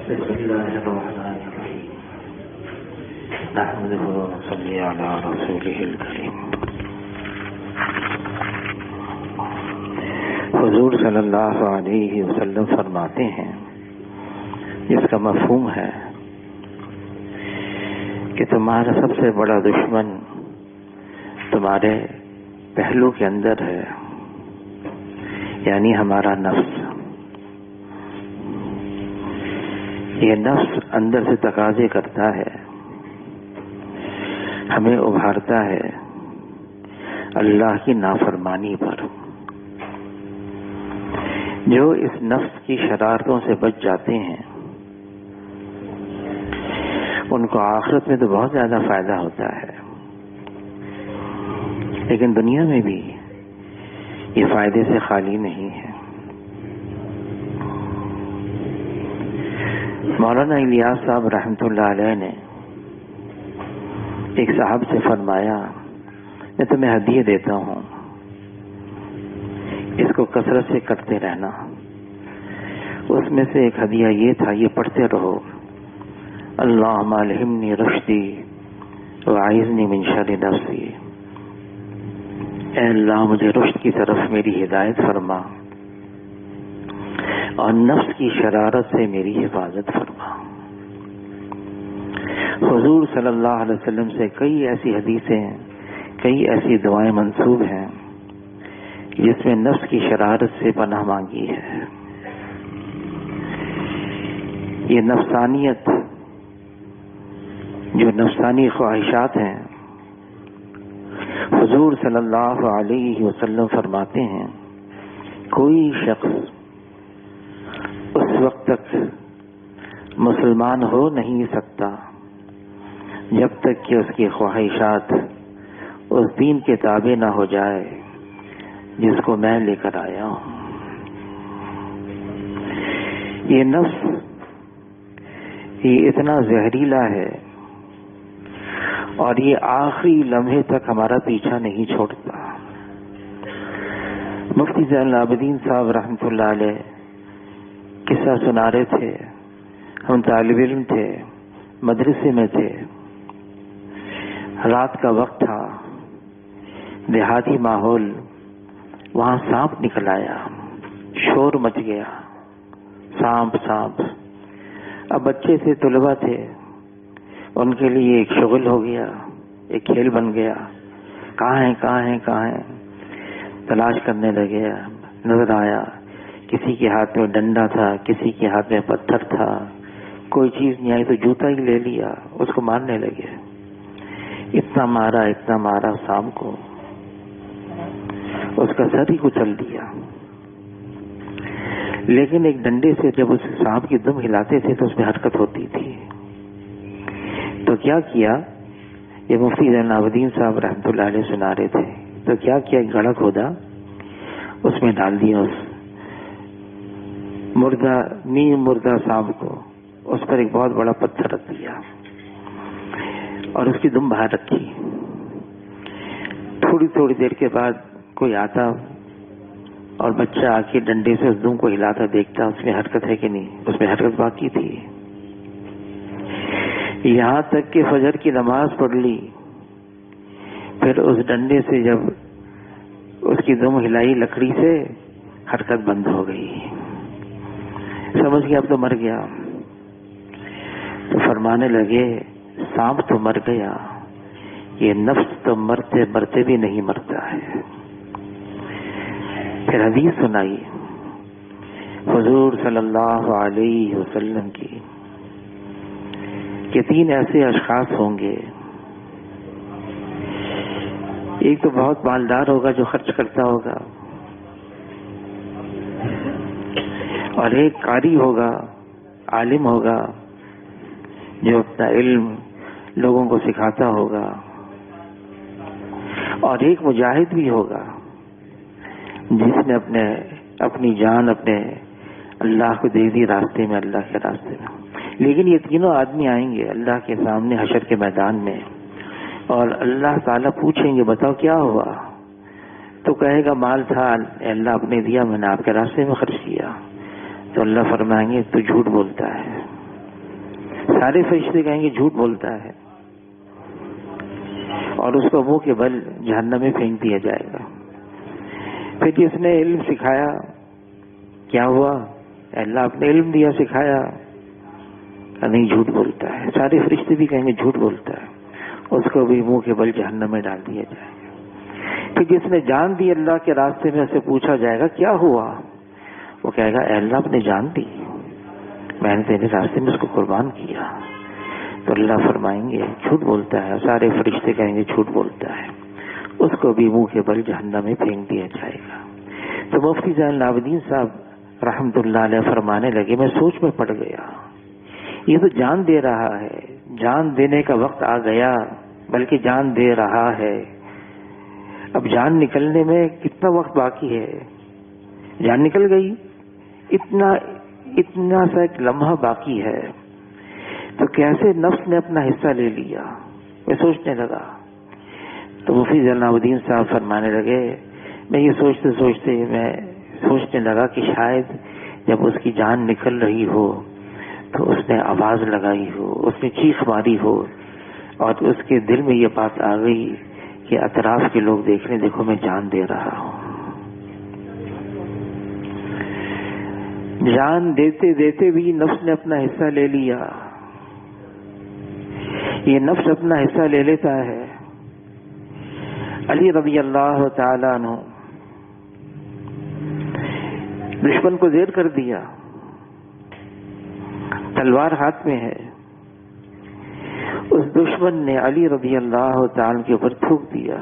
بسم الله الرحمن الرحيم نحمده ونصلي على رسوله الكريم حضور صلی اللہ علیہ وسلم فرماتے ہیں، جس کا مفہوم ہے کہ تمہارا سب سے بڑا دشمن تمہارے پہلو کے اندر ہے، یعنی ہمارا نفس۔ یہ نفس اندر سے تقاضے کرتا ہے، ہمیں ابھارتا ہے اللہ کی نافرمانی پر۔ جو اس نفس کی شرارتوں سے بچ جاتے ہیں ان کو آخرت میں تو بہت زیادہ فائدہ ہوتا ہے، لیکن دنیا میں بھی یہ فائدے سے خالی نہیں ہے۔ مولانا الیاس صاحب رحمۃ اللہ علیہ نے ایک صاحب سے فرمایا، میں تمہیں ہدیے دیتا ہوں، اس کو کثرت سے کرتے رہنا۔ اس میں سے ایک ہدیہ یہ تھا، یہ پڑھتے رہو، اللہم الہمنی رشدی واعذنی من شر نفسی۔ اے اللہ مجھے رشد کی طرف میری ہدایت فرما اور نفس کی شرارت سے میری حفاظت فرما۔ حضور صلی اللہ علیہ وسلم سے کئی ایسی حدیثیں، کئی ایسی دعائیں منسوب ہیں جس میں نفس کی شرارت سے پناہ مانگی ہے۔ یہ نفسانیت، جو نفسانی خواہشات ہیں، حضور صلی اللہ علیہ وسلم فرماتے ہیں کوئی شخص اس وقت تک مسلمان ہو نہیں سکتا جب تک کہ اس کی خواہشات اس دین کے تابع نہ ہو جائے جس کو میں لے کر آیا ہوں۔ یہ نفس یہ اتنا زہریلا ہے اور یہ آخری لمحے تک ہمارا پیچھا نہیں چھوڑتا۔ مفتی زین العابدین صاحب رحمۃ اللہ علیہ قصہ سنا رہے تھے، ہم طالب علم تھے، مدرسے میں تھے، رات کا وقت تھا، دیہاتی ماحول، وہاں سانپ نکل آیا، شور مچ گیا، سانپ سانپ۔ اب بچے تھے، طلباء تھے، ان کے لیے ایک شغل ہو گیا، ایک کھیل بن گیا، کہاں ہیں کہاں ہیں کہاں ہیں، تلاش کرنے لگے۔ نظر آیا کسی کے ہاتھ میں ڈنڈا تھا، کسی کے ہاتھ میں پتھر تھا، کوئی چیز نہیں آئی تو جوتا ہی لے لیا، اس کو مارنے لگے۔ اتنا مارا سانپ کو، اس کا سر ہی کچل دیا۔ لیکن ایک ڈنڈے سے جب اس سانپ کی دم ہلاتے تھے تو اس میں حرکت ہوتی تھی۔ تو کیا کیا، یہ مفتی زین العابدین صاحب رحمۃ اللہ علیہ سنا رہے تھے، تو کیا کیا، ایک گڑھا کھودا، اس میں ڈال دیا اس نیم مردہ سانپ کو، اس پر ایک بہت بڑا پتھر رکھ دیا اور اس کی دم باہر رکھی۔ تھوڑی دیر کے بعد کوئی آتا اور بچہ آ کے ڈنڈے سے اس دم کو ہلاتا، دیکھتا اس میں حرکت ہے کہ نہیں، اس میں حرکت باقی تھی۔ یہاں تک کہ فجر کی نماز پڑھ لی، پھر اس ڈنڈے سے جب اس کی دم ہلائی لکڑی سے، حرکت بند ہو گئی۔ سمجھ گیا اب تو مر گیا۔ تو فرمانے لگے سانپ تو مر گیا، یہ نفس تو مرتے مرتے بھی نہیں مرتا ہے۔ پھر حدیث سنائی حضور صلی اللہ علیہ وسلم کی کہ 3 ایسے اشخاص ہوں گے، ایک تو بہت مالدار ہوگا جو خرچ کرتا ہوگا، اور ایک قاری ہوگا، عالم ہوگا جو اپنا علم لوگوں کو سکھاتا ہوگا، اور ایک مجاہد بھی ہوگا جس نے اپنی جان اپنے اللہ کو دے دی راستے میں، اللہ کے راستے میں۔ لیکن یہ تینوں آدمی آئیں گے اللہ کے سامنے حشر کے میدان میں، اور اللہ تعالیٰ پوچھیں گے بتاؤ کیا ہوا؟ تو کہے گا مال تھا اللہ آپ نے دیا، میں نے آپ کے راستے میں خرچ کیا۔ تو اللہ فرمائیں گے تو جھوٹ بولتا ہے، سارے فرشتے کہیں گے جھوٹ بولتا ہے، اور اس کو منہ کے بل جہنم میں پھینک دیا جائے گا۔ پھر جس نے علم سکھایا کیا ہوا؟ اللہ آپ نے علم دیا، سکھایا، نہیں جھوٹ بولتا ہے، سارے فرشتے بھی کہیں گے جھوٹ بولتا ہے، اس کو بھی منہ کے بل جہنم میں ڈال دیا جائے گا۔ پھر جس نے جان دی اللہ کے راستے میں، اسے پوچھا جائے گا کیا ہوا؟ وہ کہے گا اے اللہ آپ نے جان دی، میں نے تیرے راستے میں اس کو قربان کیا۔ تو اللہ فرمائیں گے جھوٹ بولتا ہے، سارے فرشتے کہیں گے جھوٹ بولتا ہے، اس کو بھی منہ کے بل جہنم میں پھینک دیا جائے گا۔ تو مفتی زین العابدین صاحب رحمت اللہ علیہ فرمانے لگے، میں سوچ میں پڑ گیا، یہ تو جان دے رہا ہے، جان دینے کا وقت آ گیا، بلکہ جان دے رہا ہے، اب جان نکلنے میں کتنا وقت باقی ہے؟ جان نکل گئی، اتنا سا ایک لمحہ باقی ہے، تو کیسے نفس نے اپنا حصہ لے لیا؟ میں سوچنے لگا تو مفتی زین العابدین صاحب فرمانے لگے، میں یہ سوچتے سوچتے میں سوچنے لگا کہ شاید جب اس کی جان نکل رہی ہو تو اس نے آواز لگائی ہو، اس نے چیخ ماری ہو، اور اس کے دل میں یہ بات آ گئی کہ اطراف کے لوگ دیکھ رہے، دیکھو میں جان دے رہا ہوں۔ جان دیتے دیتے بھی نفس نے اپنا حصہ لے لیا۔ یہ نفس اپنا حصہ لے لیتا ہے۔ علی رضی اللہ تعالی عنہ دشمن کو زیر کر دیا، تلوار ہاتھ میں ہے، اس دشمن نے علی رضی اللہ تعالی کے اوپر تھوک دیا،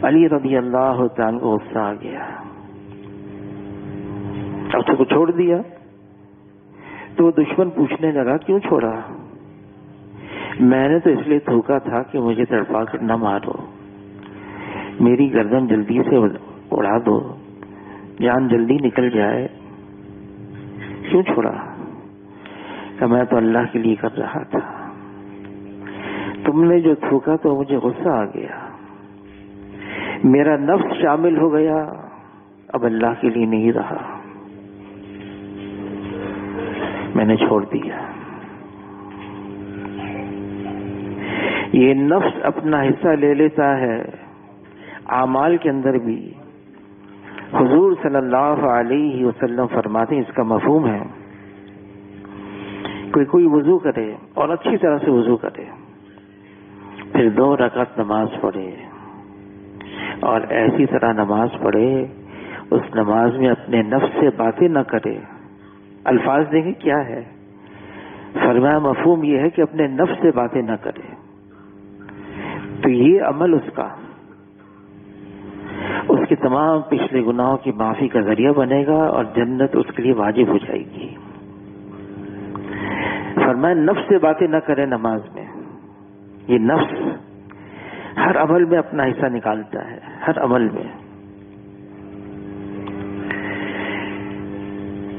علی رضی اللہ تعالی کو غصہ آ گیا، اب اس کو چھوڑ دیا۔ تو وہ دشمن پوچھنے لگا کیوں چھوڑا؟ میں نے تو اس لیے تھوکا تھا کہ مجھے تڑپا کر نہ مارو، میری گردن جلدی سے اڑا دو، جان جلدی نکل جائے، کیوں چھوڑا؟ کہ میں تو اللہ کے لیے کر رہا تھا، تم نے جو تھوکا تو مجھے غصہ آ گیا، میرا نفس شامل ہو گیا، اب اللہ کے لیے نہیں رہا، میں نے چھوڑ دیا۔ یہ نفس اپنا حصہ لے لیتا ہے اعمال کے اندر بھی۔ حضور صلی اللہ علیہ وسلم فرماتے ہیں، اس کا مفہوم ہے کوئی وضو کرے اور اچھی طرح سے وضو کرے، پھر 2 رکعت نماز پڑھے اور ایسی طرح نماز پڑھے اس نماز میں اپنے نفس سے باتیں نہ کرے۔ الفاظ دیکھیں کیا ہے، فرمایا مفہوم یہ ہے کہ اپنے نفس سے باتیں نہ کرے، تو یہ عمل اس کے تمام پچھلے گناہوں کی معافی کا ذریعہ بنے گا اور جنت اس کے لیے واجب ہو جائے گی۔ فرمایا نفس سے باتیں نہ کرے نماز میں۔ یہ نفس ہر عمل میں اپنا حصہ نکالتا ہے، ہر عمل میں۔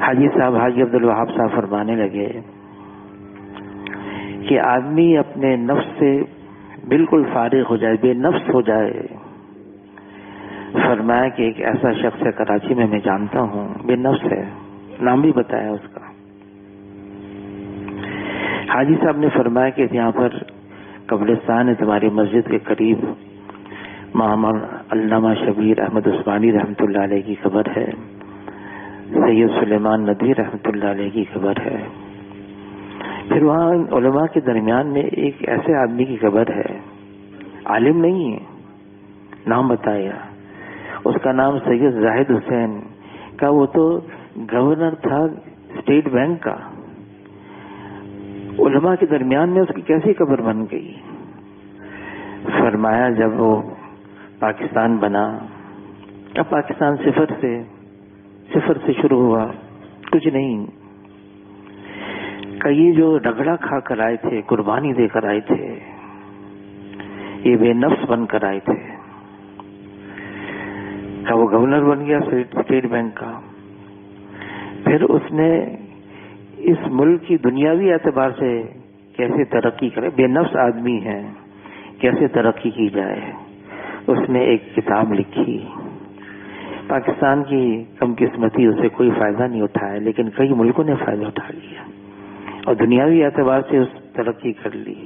حاجی صاحب حاجی عبدالوہاب صاحب فرمانے لگے کہ آدمی اپنے نفس سے بالکل فارغ ہو جائے، بے نفس ہو جائے۔ فرمایا کہ ایک ایسا شخص ہے کراچی میں جانتا ہوں، بے نفس ہے، نام بھی بتایا اس کا۔ حاجی صاحب نے فرمایا کہ یہاں پر قبرستان ہے تمہاری مسجد کے قریب، محمد علامہ شبیر احمد عثمانی رحمۃ اللہ علیہ کی قبر ہے، سید سلیمان ندوی رحمۃ اللہ علیہ کی قبر ہے، پھر وہاں علماء کے درمیان میں ایک ایسے آدمی کی قبر ہے، عالم نہیں ہے، نام بتایا، اس کا نام سید زاہد حسین کا، وہ تو گورنر تھا اسٹیٹ بینک کا، علماء کے درمیان میں اس کی کیسی قبر بن گئی؟ فرمایا جب وہ پاکستان بنا، اب پاکستان صفر سے شروع ہوا، کچھ نہیں، کہ یہ جو رگڑا کھا کر آئے تھے، قربانی دے کر آئے تھے، یہ بے نفس بن کر آئے تھے، کہ وہ گورنر بن گیا اسٹیٹ بینک کا، پھر اس نے اس ملک کی دنیاوی اعتبار سے کیسے ترقی کرے، بے نفس آدمی ہے، کیسے ترقی کی جائے، اس نے ایک کتاب لکھی۔ پاکستان کی کم قسمتی اسے کوئی فائدہ نہیں اٹھایا، لیکن کئی ملکوں نے فائدہ اٹھا لیا، اور دنیاوی اعتبار سے اس ترقی کر لی،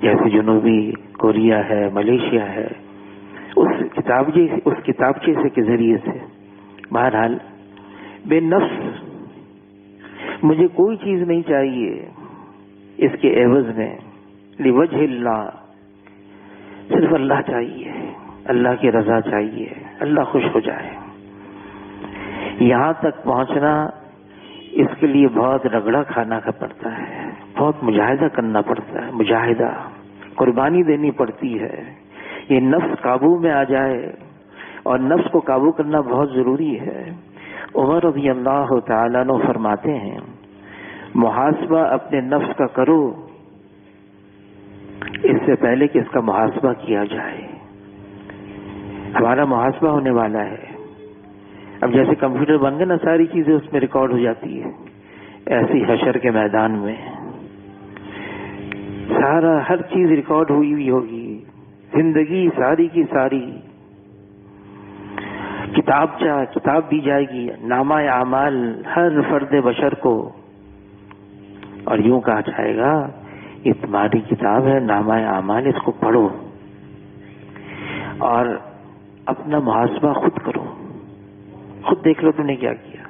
جیسے جنوبی کوریا ہے، ملیشیا ہے، اس کتابچے سے کے ذریعے سے۔ بہرحال بے نفس مجھے کوئی چیز نہیں چاہیے اس کے عوض میں، لوجہ اللہ، صرف اللہ چاہیے، اللہ کی رضا چاہیے، اللہ خوش ہو جائے۔ یہاں تک پہنچنا اس کے لیے بہت رگڑا کھانا کا پڑتا ہے، بہت مجاہدہ کرنا پڑتا ہے، مجاہدہ، قربانی دینی پڑتی ہے۔ یہ نفس قابو میں آ جائے، اور نفس کو قابو کرنا بہت ضروری ہے۔ عمر رضی اللہ تعالیٰ عنہ فرماتے ہیں، محاسبہ اپنے نفس کا کرو اس سے پہلے کہ اس کا محاسبہ کیا جائے۔ ہمارا محاسبہ ہونے والا ہے۔ اب جیسے کمپیوٹر بن گئے نا، ساری چیزیں اس میں ریکارڈ ہو جاتی ہے، ایسی حشر کے میدان میں ہر چیز ریکارڈ ہوئی ہوگی، زندگی ساری کی ساری۔ کتاب دی جائے گی، نامہ اعمال ہر فرد بشر کو، اور یوں کہا جائے گا یہ تمہاری کتاب ہے، نامہ اعمال، اس کو پڑھو اور اپنا محاسبہ خود کرو، خود دیکھ لو تم نے کیا کیا۔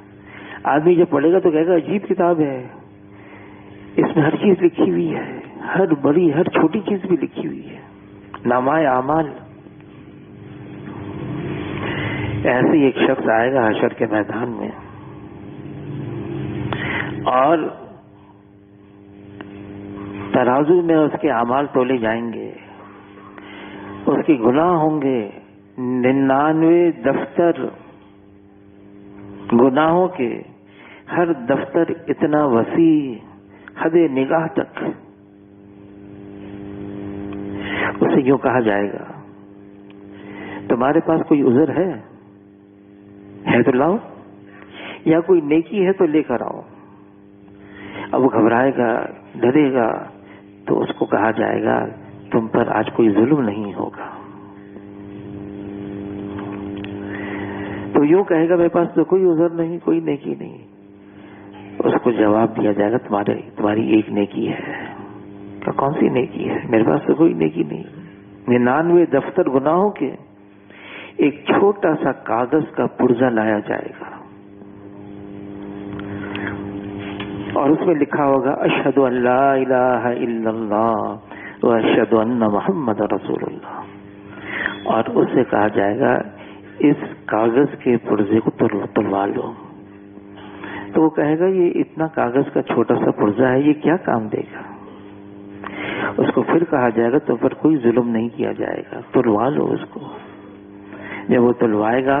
آدمی جب پڑھے گا تو کہے گا عجیب کتاب ہے، اس میں ہر چیز لکھی ہوئی ہے، ہر بڑی ہر چھوٹی چیز بھی لکھی ہوئی ہے، نامہ اعمال۔ ایسے ہی ایک شخص آئے گا حشر کے میدان میں، اور ترازو میں اس کے اعمال تولے جائیں گے، اس کے گناہ ہوں گے 99 دفتر گناہوں کے، ہر دفتر اتنا وسیع حد نگاہ تک۔ اسے یوں کہا جائے گا تمہارے پاس کوئی عذر ہے تو لاؤ، یا کوئی نیکی ہے تو لے کر آؤ۔ اب وہ گھبرائے گا، ڈرے گا، تو اس کو کہا جائے گا تم پر آج کوئی ظلم نہیں ہوگا۔ تو یوں کہے گا میرے پاس تو کوئی عذر نہیں، کوئی نیکی نہیں۔ اس کو جواب دیا جائے گا تمہاری ایک نیکی ہے۔ کہ کون سی نیکی ہے؟ میرے پاس تو کوئی نیکی نہیں۔ 99 دفتر گناہوں کے ایک چھوٹا سا کاغذ کا پرزہ لایا جائے گا، اور اس میں لکھا ہوگا اشہد ان لا الہ الا اللہ و اشہد ان محمد رسول اللہ، اور اس سے کہا جائے گا اس کاغذ کے پرزے کو تلوا لو۔ تو وہ کہے گا یہ اتنا کاغذ کا چھوٹا سا پرزہ ہے، یہ کیا کام دے گا؟ اس کو پھر کہا جائے گا تو پر کوئی ظلم نہیں کیا جائے گا، تلوا لو اس کو۔ جب وہ تلوائے گا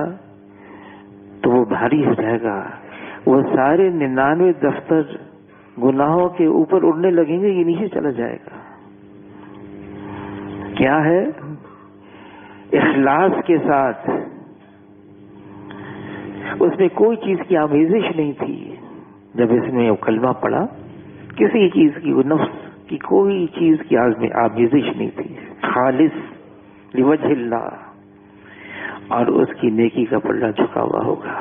تو وہ بھاری ہو جائے گا، وہ سارے 99 دفتر گناہوں کے اوپر اڑنے لگیں گے، یہ نیچے چلا جائے گا۔ کیا ہے؟ اخلاص کے ساتھ، اس میں کوئی چیز کی آمیزش نہیں تھی۔ جب اس میں کلمہ پڑا، کسی چیز کی، نفس کی کوئی چیز کی آمیزش نہیں تھی، خالص لوجہ اللہ، اور اس کی نیکی کا پلڑا جھکا ہوا ہوگا۔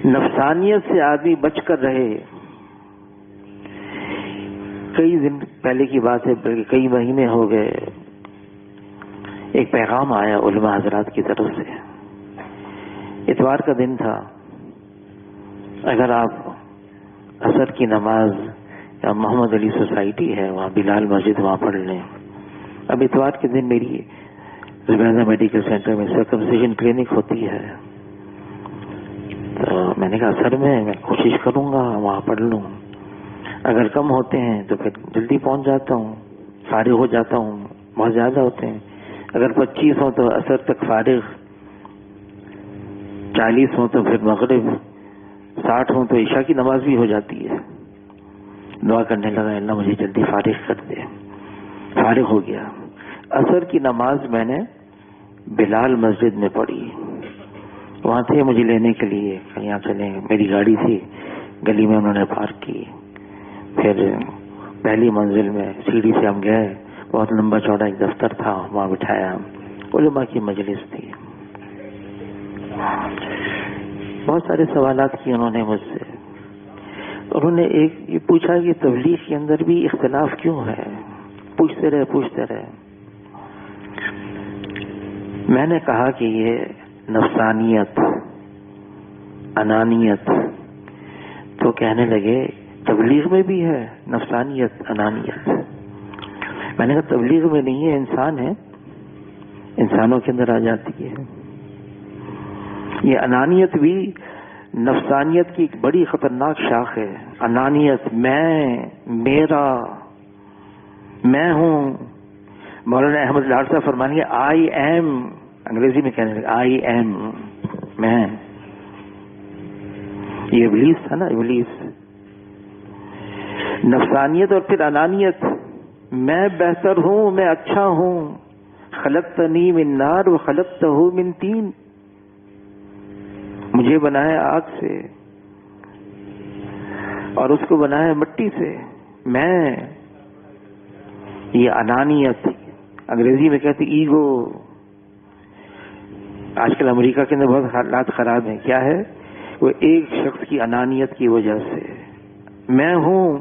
نفسانیت سے آدمی بچ کر رہے۔ کئی دن پہلے کی بات ہے، بلکہ کئی مہینے ہو گئے، ایک پیغام آیا علماء حضرات کی طرف سے۔ اتوار کا دن تھا، اگر آپ عصر کی نماز یا محمد علی سوسائٹی ہے وہاں بلال مسجد وہاں پڑھ لیں۔ اب اتوار کے دن میری زبیدہ میڈیکل سینٹر میں سرکمسیشن کلینک ہوتی ہے، تو میں نے کہا عصر میں کوشش کروں گا وہاں پڑھ لوں، اگر کم ہوتے ہیں تو پھر جلدی پہنچ جاتا ہوں، فارغ ہو جاتا ہوں، بہت زیادہ ہوتے ہیں اگر 25 ہوں تو عصر تک فارغ، 40 ہوں تو پھر مغرب، 60 ہوں تو عشاء کی نماز بھی ہو جاتی ہے۔ دعا کرنے لگا اللہ مجھے جلدی فارغ کر دے۔ فارغ ہو گیا۔ عصر کی نماز میں نے بلال مسجد میں پڑھی، وہاں تھے مجھے لینے کے لیے، یہاں چلیں، میری گاڑی تھی، گلی میں انہوں نے پارک کی۔ پھر پہلی منزل میں سیڑھی سے ہم گئے، بہت لمبا چوڑا ایک دفتر تھا، وہاں بٹھایا، علماء کی مجلس تھی، بہت سارے سوالات کیے انہوں نے مجھ سے۔ انہوں نے ایک یہ پوچھا کہ تبلیغ کے اندر بھی اختلاف کیوں ہے؟ پوچھتے رہے. میں نے کہا کہ یہ نفسانیت، انانیت. تو کہنے لگے تبلیغ میں بھی ہے نفسانیت، انانیت. میں نے کہا تبلیغ میں نہیں ہے، انسان ہے، انسانوں کے اندر آ جاتی ہے. یہ انانیت بھی نفسانیت کی ایک بڑی خطرناک شاخ ہے. انانیت، میں، میرا، میں ہوں. مولانا احمد لاڈ صاحب فرمائیں گے آئی ایم، انگریزی میں کہنے لگے آئی ایم، میں. یہ ابلیس تھا نا، ابلیس. نفسانیت اور پھر انانیت، میں بہتر ہوں، میں اچھا ہوں. خلقتنی من نار وخلقتہ من طین، مجھے بنایا آگ سے اور اس کو بنایا مٹی سے. میں، یہ انانیت، انگریزی میں کہتے ایگو. آج کل امریکہ کے اندر بہت حالات خراب ہیں. کیا ہے؟ وہ ایک شخص کی انانیت کی وجہ سے. میں ہوں،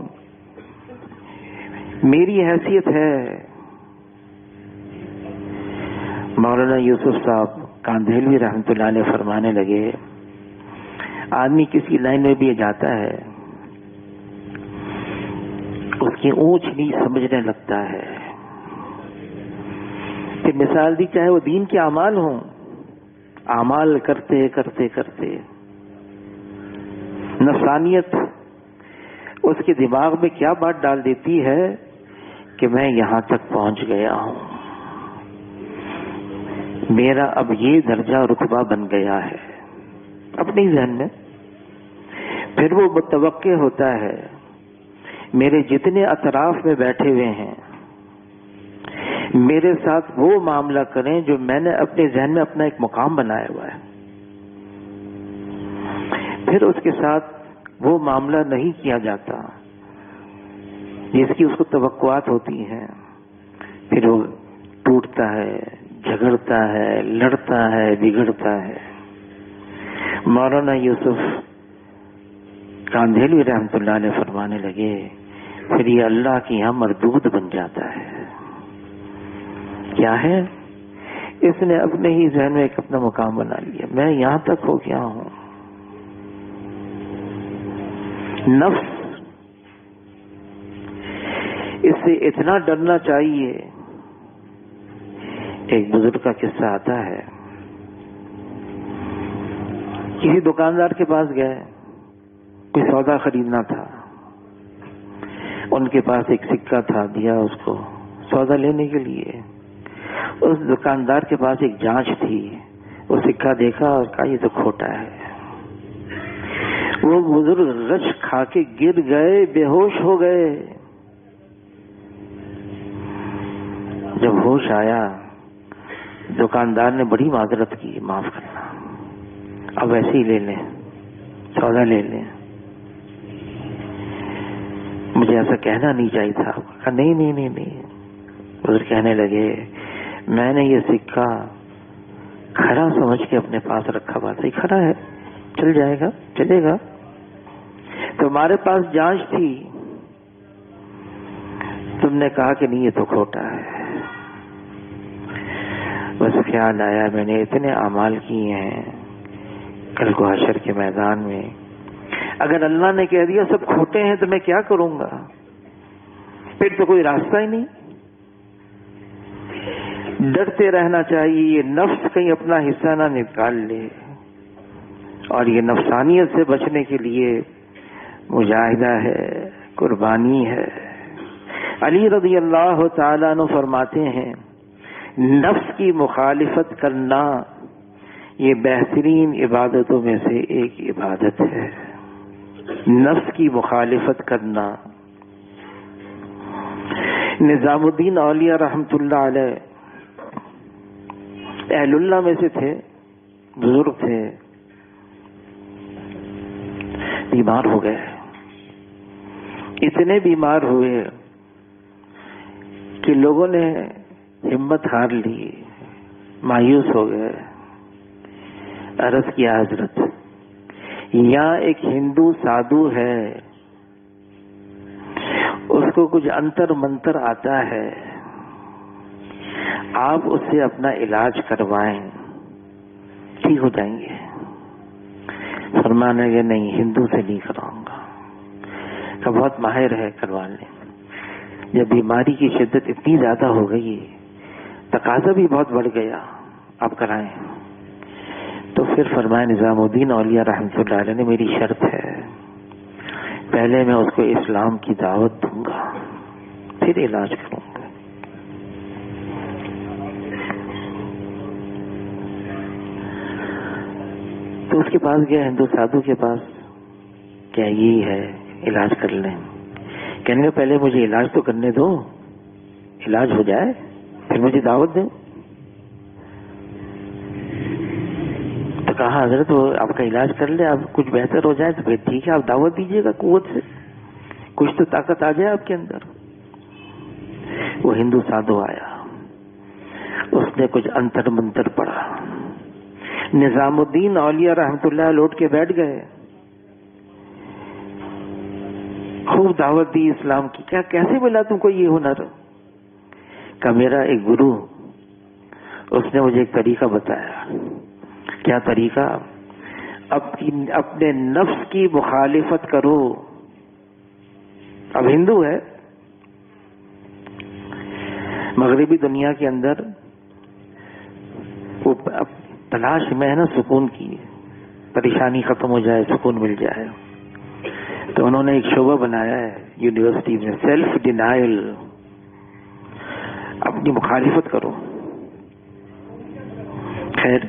میری حیثیت ہے. مولانا یوسف صاحب کاندھیلوی رحمۃ اللہ علیہ فرمانے لگے آدمی کسی لائن میں بھی جاتا ہے اس کی اونچ نیچ سمجھنے لگتا ہے. پھر مثال دی چاہے وہ دین کے اعمال ہوں، اعمال کرتے کرتے کرتے نفسانیت اس کے دماغ میں کیا بات ڈال دیتی ہے کہ میں یہاں تک پہنچ گیا ہوں، میرا اب یہ درجہ رتبہ بن گیا ہے اپنے ذہن میں. پھر وہ متوقع ہوتا ہے میرے جتنے اطراف میں بیٹھے ہوئے ہیں میرے ساتھ وہ معاملہ کریں جو میں نے اپنے ذہن میں اپنا ایک مقام بنایا ہوا ہے. پھر اس کے ساتھ وہ معاملہ نہیں کیا جاتا جس کی اس کو توقعات ہوتی ہیں. پھر وہ ٹوٹتا ہے، جھگڑتا ہے، لڑتا ہے، بگڑتا ہے. مولانا یوسف کاندھیلوی رحمۃ اللہ علیہ فرمانے لگے پھر یہ اللہ کے یہاں مردود بن جاتا ہے. کیا ہے؟ اس نے اپنے ہی ذہن میں ایک اپنا مقام بنا لیا، میں یہاں تک ہو گیا ہوں. نفس، اس سے اتنا ڈرنا چاہیے. ایک بزرگ کا قصہ آتا ہے، کسی دکاندار کے پاس گئے، کوئی سودا خریدنا تھا. ان کے پاس ایک سکہ تھا، دیا اس کو سودا لینے کے لیے. اس دکاندار کے پاس ایک جانچ تھی، وہ سکہ دیکھا اور کہا یہ تو کھوٹا ہے. وہ بزرگ غش کھا کے گر گئے، بے ہوش ہو گئے. جب ہوش آیا دکاندار نے بڑی معذرت کی، معاف کرنا، اب ایسے ہی لے لیں، سودا لے لیں، مجھے ایسا کہنا نہیں چاہیے تھا. کہا نہیں نہیں نہیں نہیں. بزرگ کہنے لگے میں نے یہ سکہ کھڑا سمجھ کے اپنے پاس رکھا ہوا تھا، یہ کھڑا ہے، چل جائے گا، چلے گا. تمہارے پاس جانچ تھی، تم نے کہا کہ نہیں یہ تو کھوٹا ہے. بس خیال آیا میں نے اتنے اعمال کیے ہیں، کل کو حشر کے میدان میں اگر اللہ نے کہہ دیا سب کھوٹے ہیں تو میں کیا کروں گا؟ پھر تو کوئی راستہ ہی نہیں. ڈرتے رہنا چاہیے، یہ نفس کہیں اپنا حصہ نہ نکال لے. اور یہ نفسانیت سے بچنے کے لیے مجاہدہ ہے، قربانی ہے. علی رضی اللہ تعالیٰ عنہ فرماتے ہیں نفس کی مخالفت کرنا یہ بہترین عبادتوں میں سے ایک عبادت ہے. نفس کی مخالفت کرنا. نظام الدین اولیاء رحمۃ اللہ علیہ اہل اللہ میں سے تھے، بزرگ تھے، بیمار ہو گئے. اتنے بیمار ہوئے کہ لوگوں نے ہمت ہار لی، مایوس ہو گئے. عرض کیا حضرت یہاں ایک ہندو سادھو ہے اس کو کچھ انتر منتر آتا ہے، آپ اس سے اپنا علاج کروائیں، ٹھیک ہو جائیں گے۔ فرمانے کہ نہیں، ہندو سے نہیں کراؤں گا، کہ بہت ماہر ہے کروانے۔ جب بیماری کی شدت اتنی زیادہ ہو گئی، تقاضا بھی بہت بڑھ گیا، آپ کرائیں۔ تو پھر فرمایا نظام الدین اولیاء رحمۃ اللہ علیہ نے، میری شرط ہے، پہلے میں اس کو اسلام کی دعوت دوں گا، پھر علاج کروں گا۔ تو اس کے پاس گیا، ہندو سادھو کے پاس، کیا یہی ہے، علاج کر لیں۔ کہنے کا پہلے مجھے علاج تو کرنے دو، علاج ہو جائے پھر مجھے دعوت دو۔ تو کہا حضرت وہ آپ کا علاج کر لے، اب کچھ بہتر ہو جائے تو پھر ٹھیک ہے، آپ دعوت دیجیے گا قوت سے، کچھ تو طاقت آ جائے آپ کے اندر۔ وہ ہندو سادھو آیا، اس نے کچھ انتر منتر پڑھا، نظام الدین اولیاء رحمۃ اللہ لوٹ کے بیٹھ گئے، خوب دعوت دی اسلام کی۔ کیا کیسے ملا تم کو یہ ہنر؟ کہ میرا ایک گرو، اس نے مجھے ایک طریقہ بتایا۔ کیا طریقہ؟ اپنے نفس کی مخالفت کرو۔ اب ہندو ہے، مغربی دنیا کے اندر وہ تلاش میں ہے نا سکون کی، پریشانی ختم ہو جائے، سکون مل جائے، تو انہوں نے ایک شعبہ بنایا ہے یونیورسٹی میں، سیلف ڈینائل، اپنی مخالفت کرو۔ خیر،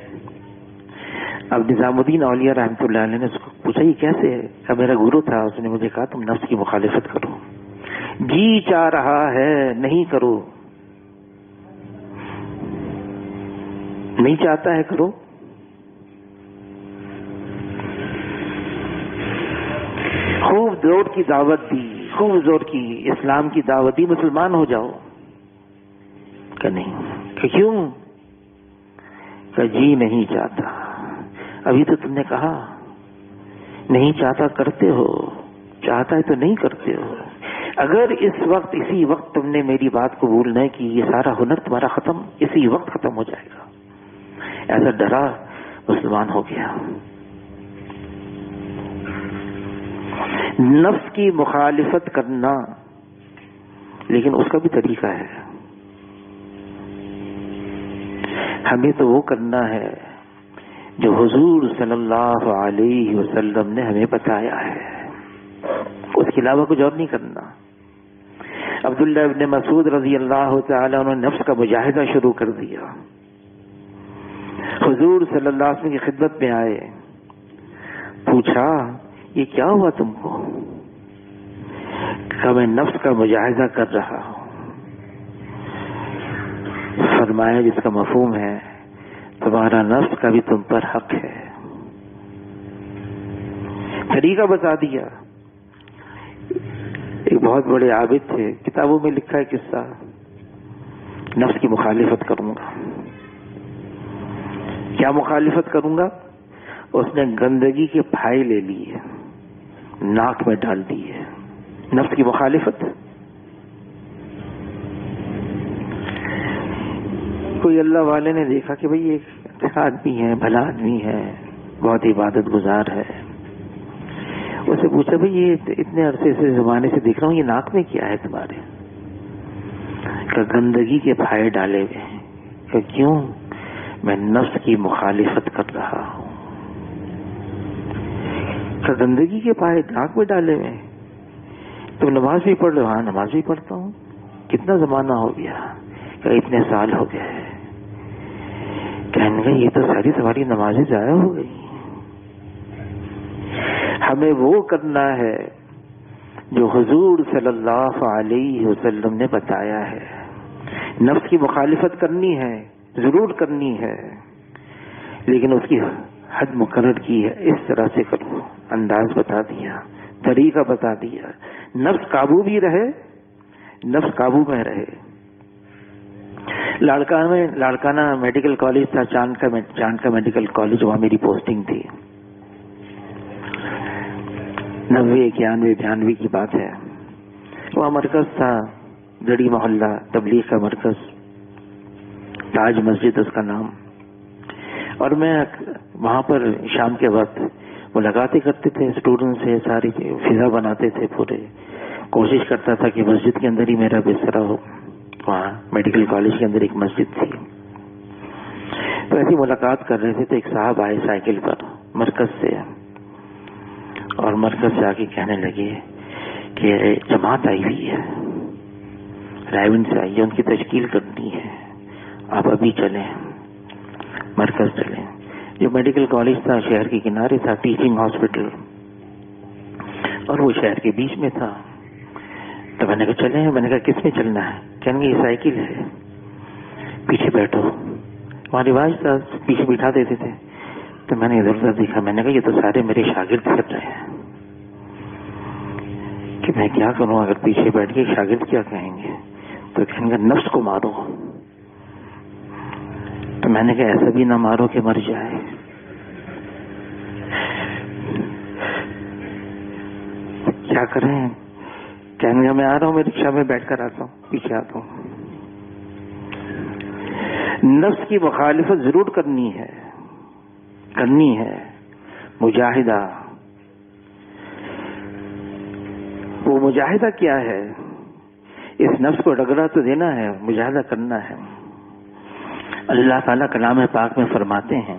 اب نظام الدین اولیاء رحمۃ اللہ علیہ نے اس کو پوچھا یہ کیسے ہے؟ کہ میرا گرو تھا، اس نے مجھے کہا تم نفس کی مخالفت کرو، جی چاہ رہا ہے نہیں کرو، نہیں چاہتا ہے کرو۔ خوب زور کی دعوت دی، خوب زور کی اسلام کی دعوت دی، مسلمان ہو جاؤ۔ کہ نہیں، کہ کیوں؟ کہ جی نہیں چاہتا۔ ابھی تو تم نے کہا نہیں چاہتا کرتے ہو، چاہتا ہے تو نہیں کرتے ہو۔ اگر اس وقت اسی وقت تم نے میری بات قبول نہ کی، یہ سارا ہنر تمہارا ختم، اسی وقت ختم ہو جائے گا۔ ایسا ڈرا، مسلمان ہو گیا۔ نفس کی مخالفت کرنا، لیکن اس کا بھی طریقہ ہے۔ ہمیں تو وہ کرنا ہے جو حضور صلی اللہ علیہ وسلم نے ہمیں بتایا ہے، اس کے علاوہ کچھ اور نہیں کرنا۔ عبداللہ ابن مسعود رضی اللہ تعالی عنہ نے نفس کا مجاہدہ شروع کر دیا، حضور صلی اللہ علیہ وسلم کی خدمت میں آئے، پوچھا یہ کیا ہوا تم کو؟ کہ میں نفس کا مجاہدہ کر رہا ہوں۔ فرمایا جس کا مفہوم ہے تمہارا نفس کا بھی تم پر حق ہے۔ طریقہ بتا دیا۔ ایک بہت بڑے عابد تھے، کتابوں میں لکھا ہے قصہ، نفس کی مخالفت کروں گا۔ کیا مخالفت کروں گا؟ اس نے گندگی کے پھائے لے لیے، ناک میں ڈال دیے، نفس کی مخالفت۔ کوئی اللہ والے نے دیکھا کہ بھئی ایک اچھا آدمی ہے، بھلا آدمی ہے، بہت عبادت گزار ہے، اسے پوچھا بھئی یہ اتنے عرصے سے زمانے سے دیکھ رہا ہوں، یہ ناک میں کیا ہے تمہارے؟ کہ گندگی کے پھائے ڈالے ہوئے ہیں۔ کہ کیوں؟ میں نفس کی مخالفت کر رہا ہوں۔ کہ گندگی کے پھائے ناک میں ڈالے ہوئے ہیں؟ تم نماز بھی پڑھ رہے ہو؟ ہاں نماز بھی پڑھتا ہوں۔ کتنا زمانہ ہو گیا؟ کہ اتنے سال ہو گئے۔ کہنے گا یہ تو ساری تمہاری نمازیں ضائع ہو گئی۔ ہمیں وہ کرنا ہے جو حضور صلی اللہ علیہ وسلم نے بتایا ہے۔ نفس کی مخالفت کرنی ہے، ضرور کرنی ہے، لیکن اس کی حد مقرر کی ہے، اس طرح سے کرو، انداز بتا دیا، طریقہ بتا دیا، نفس قابو بھی رہے، نفس قابو میں رہے۔ لاڑکانہ میڈیکل کالج تھا، چاند کا میڈیکل کالج، وہاں میری پوسٹنگ تھی۔ 90 91 92 کی بات ہے۔ وہاں مرکز تھا گڑی محلہ تبلیغ کا مرکز، تاج مسجد اس کا نام، اور میں وہاں پر شام کے وقت ملاقاتیں کرتے تھے اسٹوڈنٹ سے، ساری فضا بناتے تھے، پورے کوشش کرتا تھا کہ مسجد کے اندر ہی میرا بستر ہو. وہاں میڈیکل کالج کے اندر ایک مسجد تھی، تو ایسی ملاقات کر رہے تھے تو ایک صاحب آئے سائیکل پر مرکز سے، اور مرکز سے آ کے کہنے لگے کہ جماعت آئی ہوئی ہے، رائے سے آئی ہے، ان کی تشکیل کرنی ہے، آپ ابھی چلیں مرکز چلیں. جو میڈیکل کالج تھا شہر کے کنارے تھا، ٹیچنگ ہاسپٹل، اور وہ شہر کے بیچ میں تھا. تو میں نے کہا چلیں. میں نے کہا کس میں چلنا ہے؟ کہنے یہ سائیکل ہے، پیچھے بیٹھو. وہاں رواج تھا پیچھے بٹھا دیتے تھے. تو میں نے ادھر ادھر دیکھا، میں نے کہا یہ تو سارے میرے شاگرد کر رہے ہیں کہ میں کیا کروں، اگر پیچھے بیٹھ کے شاگرد کیا کہیں گے؟ تو کہیں گے نفس کو مارو. تو میں نے کہا ایسا بھی نہ مارو کہ مر جائے. کیا کریں؟ کہنے گا میں آ رہا ہوں، میں رکشہ میں بیٹھ کر آتا ہوں، پیچھے آتا ہوں. نفس کی مخالفت ضرور کرنی ہے مجاہدہ. وہ مجاہدہ کیا ہے؟ اس نفس کو ڈگرا تو دینا ہے، مجاہدہ کرنا ہے. اللہ تعالیٰ کلام پاک میں فرماتے ہیں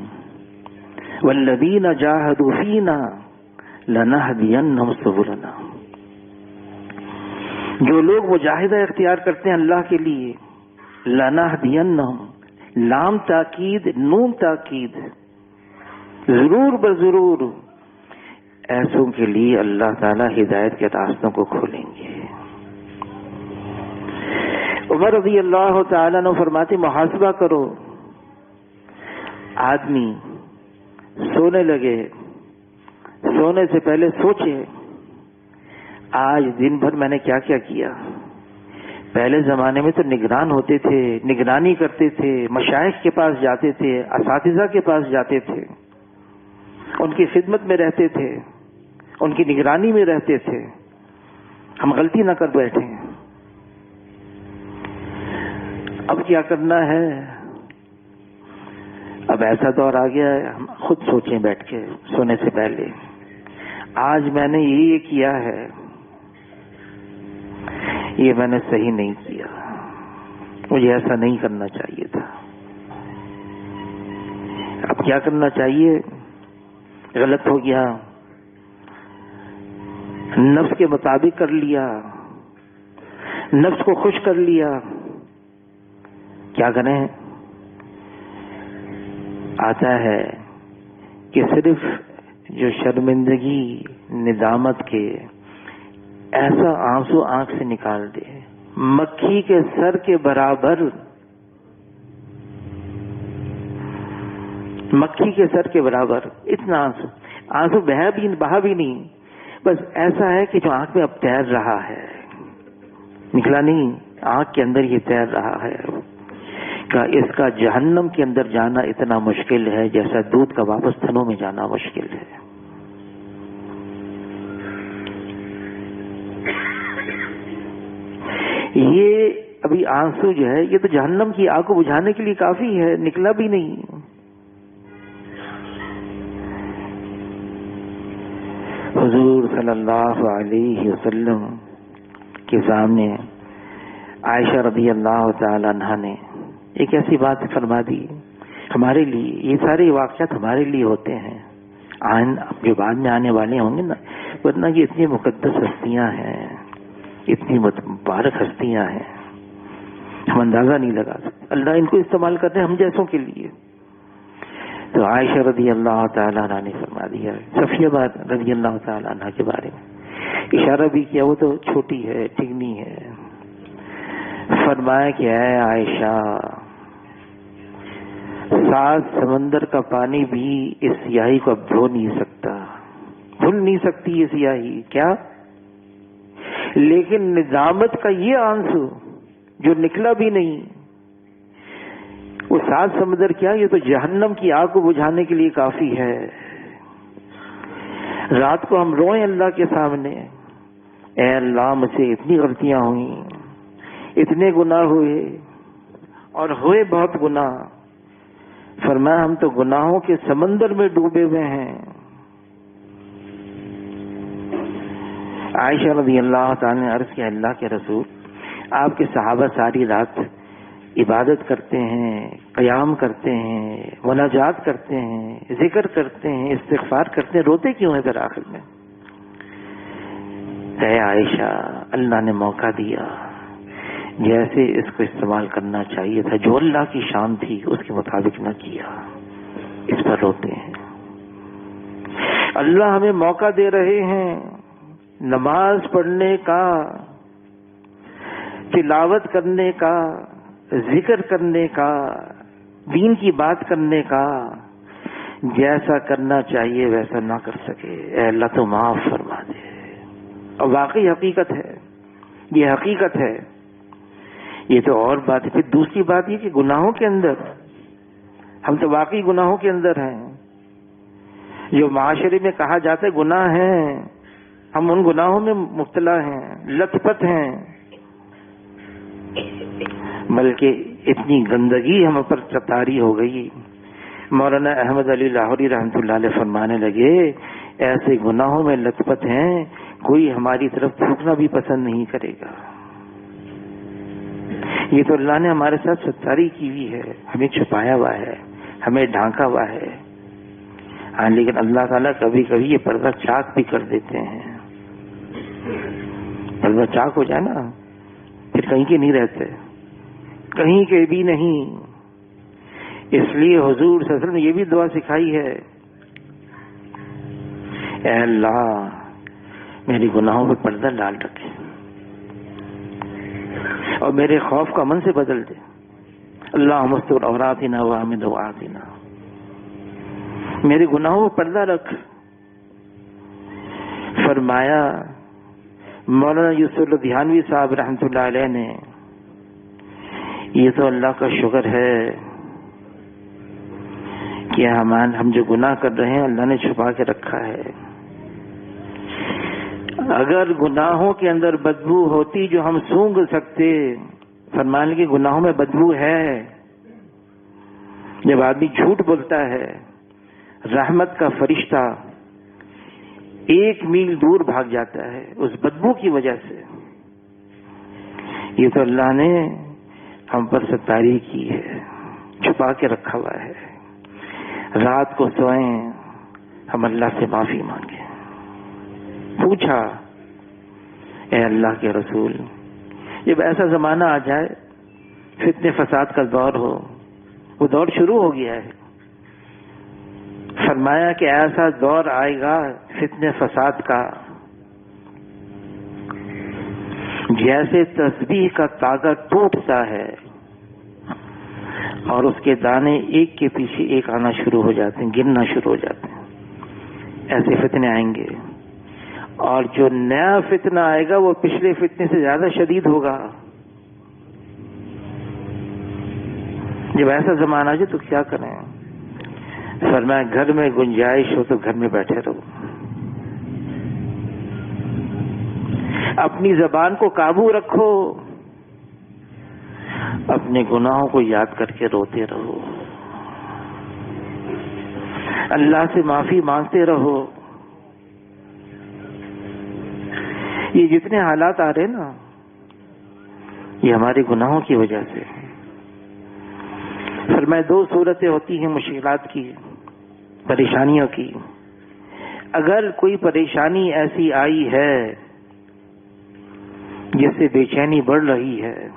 والذین جاہدوا فینا لنہدینہم سبلنا. جو لوگ مجاہدہ اختیار کرتے ہیں اللہ کے لیے، لنہدینہم، لام تاکید نون تاکید، ضرور بضرور ایسوں کے لیے اللہ تعالیٰ ہدایت کے راستوں کو کھولیں گے. عمر رضی اللہ تعالیٰ نے فرماتے محاسبہ کرو. آدمی سونے لگے، سونے سے پہلے سوچے آج دن بھر میں نے کیا کیا کیا. پہلے زمانے میں تو نگران ہوتے تھے، نگرانی کرتے تھے، مشائخ کے پاس جاتے تھے، اساتذہ کے پاس جاتے تھے، ان کی خدمت میں رہتے تھے، ان کی نگرانی میں رہتے تھے. ہم غلطی نہ کر بیٹھے. اب کیا کرنا ہے؟ اب ایسا دور آ گیا ہے، ہم خود سوچیں بیٹھ کے سونے سے پہلے آج میں نے یہ کیا ہے، یہ میں نے صحیح نہیں کیا، مجھے ایسا نہیں کرنا چاہیے تھا. اب کیا کرنا چاہیے؟ غلط ہو گیا، نفس کے مطابق کر لیا، نفس کو خوش کر لیا. کیا کریں؟ آتا ہے کہ صرف جو شرمندگی ندامت کے ایسا آنسو آنکھ سے نکال دے، مکھی کے سر کے برابر، مکھی کے سر کے برابر اتنا آنسو بہا بھی نہیں، بس ایسا ہے کہ جو آنکھ میں اب تیر رہا ہے، نکلا نہیں، آنکھ کے اندر یہ تیر رہا ہے کہ اس کا جہنم کے اندر جانا اتنا مشکل ہے جیسا دودھ کا واپس تھنوں میں جانا مشکل ہے. یہ ابھی آنسو جو ہے یہ تو جہنم کی آگ کو بجھانے کے لیے کافی ہے، نکلا بھی نہیں. حضور صلی اللہ علیہ وسلم کے سامنے عائشہ رضی اللہ تعالی عنہا نے ایک ایسی بات فرما دی ہمارے لیے. یہ سارے واقعات ہمارے لیے ہوتے ہیں، جو بعد میں آنے والے ہوں گے نا، ورنہ یہ اتنی مقدس ہستیاں ہیں، اتنی مبارک ہستیاں ہیں، ہم اندازہ نہیں لگا سکتے. اللہ ان کو استعمال کرتے ہیں ہم جیسوں کے لیے. تو عائشہ رضی اللہ تعالیٰ عنہ نے فرما دیا صفیہ رضی اللہ تعالیٰ عنہ کے بارے میں، اشارہ بھی کیا، وہ تو چھوٹی ہے، ٹگنی ہے. فرمایا کہ اے عائشہ، 7 سمندر کا پانی بھی اس سیاہی کو اب دھو نہیں سکتا، دھل نہیں سکتی یہ سیاہی. کیا؟ لیکن ندامت کا یہ آنسو جو نکلا بھی نہیں، وہ 7 سمندر کیا، یہ تو جہنم کی آگ کو بجھانے کے لیے کافی ہے. رات کو ہم روئیں اللہ کے سامنے، اے اللہ مجھ سے اتنی غلطیاں ہوئیں، اتنے گناہ ہوئے اور ہوئے بہت گناہ. فرمایا ہم تو گناہوں کے سمندر میں ڈوبے ہوئے ہیں. عائشہ رضی اللہ تعالی نے عرض کیا اللہ کے رسول، آپ کے صحابہ ساری رات عبادت کرتے ہیں، قیام کرتے ہیں، مناجات کرتے ہیں، ذکر کرتے ہیں، استغفار کرتے ہیں، روتے کیوں ہیں پھر آخر میں؟ اے عائشہ اللہ نے موقع دیا، جیسے اس کو استعمال کرنا چاہیے تھا، جو اللہ کی شان تھی اس کے مطابق نہ کیا، اس پر روتے ہیں. اللہ ہمیں موقع دے رہے ہیں نماز پڑھنے کا، تلاوت کرنے کا، ذکر کرنے کا، دین کی بات کرنے کا، جیسا کرنا چاہیے ویسا نہ کر سکے. اے اللہ تو معاف فرما دے. اور واقعی حقیقت ہے، یہ حقیقت ہے. یہ تو اور بات ہے. پھر دوسری بات یہ کہ گناہوں کے اندر ہم تو واقعی گناہوں کے اندر ہیں. جو معاشرے میں کہا جاتا ہے گناہ ہیں، ہم ان گناہوں میں مبتلا ہیں، لت پت ہیں، بلکہ اتنی گندگی ہم پر طاری ہو گئی. مولانا احمد علی لاہوری رحمۃ اللہ علیہ فرمانے لگے ایسے گناہوں میں لت پت ہیں کوئی ہماری طرف تھوکنا بھی پسند نہیں کرے گا. یہ تو اللہ نے ہمارے ساتھ ستاری کی ہوئی ہے، ہمیں چھپایا ہوا ہے، ہمیں ڈھانکا ہوا ہے. ہاں لیکن اللہ تعالیٰ کبھی کبھی یہ پردہ چاک بھی کر دیتے ہیں. پردہ چاک ہو جائے نا پھر کہیں کے نہیں رہتے، کہیں کے بھی نہیں. اس لیے حضور صلی اللہ علیہ وسلم نے یہ بھی دعا سکھائی ہے، اے اللہ میری گناہوں پہ پردہ ڈال رکھے اور میرے خوف کا من سے بدل دے. اللہم استر عوراتنا وآمن روآتنا، میرے گناہوں پہ پردہ رکھ. فرمایا مولانا یوسف لدھیانوی صاحب رحمۃ اللہ علیہ نے، یہ تو اللہ کا شکر ہے کہ ہم جو گناہ کر رہے ہیں اللہ نے چھپا کے رکھا ہے. اگر گناہوں کے اندر بدبو ہوتی جو ہم سونگھ سکتے، فرمانے کی گناہوں میں بدبو ہے. جب آدمی جھوٹ بولتا ہے رحمت کا فرشتہ 1 میل دور بھاگ جاتا ہے اس بدبو کی وجہ سے. یہ تو اللہ نے ہم پر ستاری کی ہے، چھپا کے رکھا ہوا ہے. رات کو سوئیں ہم اللہ سے معافی مانگیں. پوچھا اے اللہ کے رسول، جب ایسا زمانہ آ جائے فتنے فساد کا دور ہو، وہ دور شروع ہو گیا ہے. فرمایا کہ ایسا دور آئے گا فتنے فساد کا جیسے تسبیح کا تاغا ٹوٹتا ہے اور اس کے دانے ایک کے پیچھے ایک آنا شروع ہو جاتے ہیں، گرنا شروع ہو جاتے ہیں. ایسے فتنے آئیں گے اور جو نیا فتنہ آئے گا وہ پچھلے فتنے سے زیادہ شدید ہوگا. جب ایسا زمانہ آ جائے تو کیا کریں؟ فرمایا گھر میں گنجائش ہو تو گھر میں بیٹھے رہو، اپنی زبان کو قابو رکھو، اپنے گناہوں کو یاد کر کے روتے رہو، اللہ سے معافی مانگتے رہو. یہ جتنے حالات آ رہے ہیں نا یہ ہمارے گناہوں کی وجہ سے. فرمایا 2 صورتیں ہوتی ہیں مشکلات کی، پریشانیوں کی. اگر کوئی پریشانی ایسی آئی ہے جس سے بے چینی بڑھ رہی ہے،